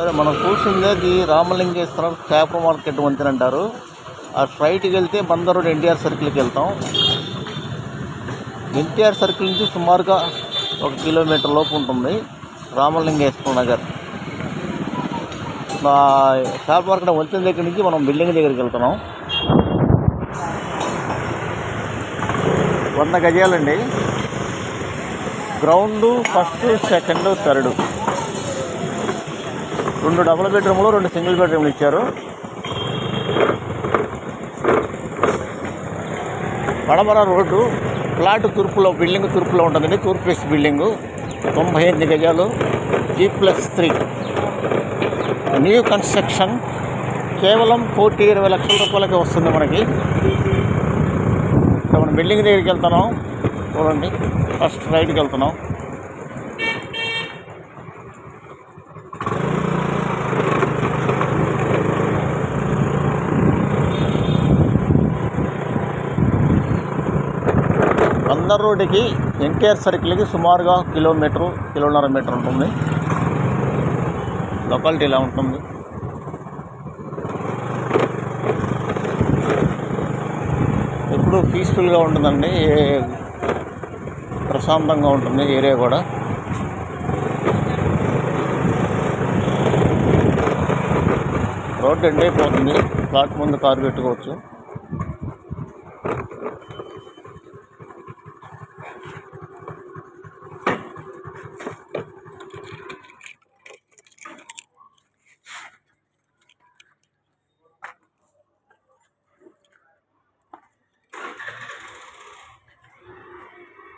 సరే, మనం చూసింది అది రామలింగేశ్వరం చేపల మార్కెట్ వంతెన అంటారు. ఆ స్ట్రైట్కి వెళ్తే బందర్ రోడ్ ఎన్టీఆర్ సర్కిల్కి వెళ్తాం. ఎన్టీఆర్ సర్కిల్ నుంచి సుమారుగా 1 కిలోమీటర్ లోపు ఉంటుంది రామలింగేశ్వర నగర్. చేపల మార్కెట్ వంతెన దగ్గర నుంచి మనం బిల్డింగ్ దగ్గరికి వెళ్తున్నాం. 100 గజాలండి. Ground, first, second, third. 2 double బెడ్రూమ్లు, 2 సింగిల్ బెడ్రూమ్లు ఇచ్చారు. పడమర రోడ్డు, ఫ్లాట్ తూర్పులో, బిల్డింగ్ తూర్పులో ఉంటుందండి. తూర్పు ఫేస్ బిల్డింగు, 98 గజాలు, G+3. New construction. కేవలం 1,20 లక్షల రూపాయలకి వస్తుంది మనకి. మనం బిల్డింగ్ దగ్గరికి వెళ్తున్నాం. చూడండి, ఫస్ట్ రైట్కి వెళ్తున్నాం. బందర్ రోడ్డుకి ఎన్టీఆర్ సర్కిల్కి సుమారుగా కిలోన్నర మీటర్ ఉంటుంది. లొకాలిటీ ఇలా ఉంటుంది. ఎప్పుడు పీస్ఫుల్గా ఉంటుందండి, ప్రశాంతంగా ఉంటుంది ఏరియా కూడా. రోడ్డు ఎండ్ అయిపోతుంది. ప్లాట్ ముందు కారు పెట్టుకోవచ్చు.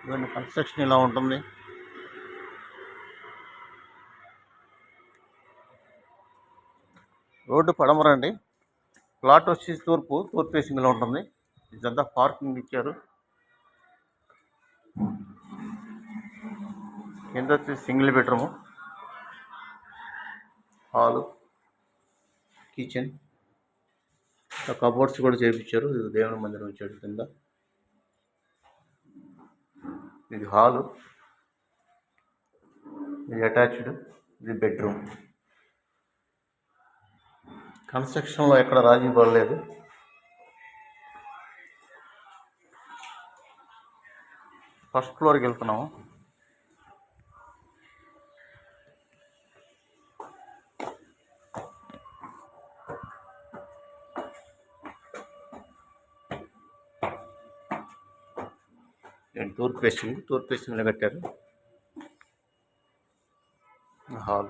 ఇవన్నీ కన్స్ట్రక్షన్ ఇలా ఉంటుంది. రోడ్డు పడమరండి. ప్లాట్ వచ్చి తూర్పు ఫేసింగ్లో ఉంటుంది. ఇదంతా పార్కింగ్ ఇచ్చారు. కింద వచ్చి single bedroom, hall, kitchen, cupboards కూడా చేయించారు. ఇది దేవుని మందిరం ఇచ్చాడు. కింద ఇది హాలు, ఇది అటాచ్డ్, ఇది బెడ్రూమ్. కన్స్ట్రక్షన్లో ఎక్కడ రాజీ పడలేదు. ఫస్ట్ ఫ్లోర్కి వెళ్తున్నాము. తూర్పు ఫేసింగ్లో కట్టారు. హాల్,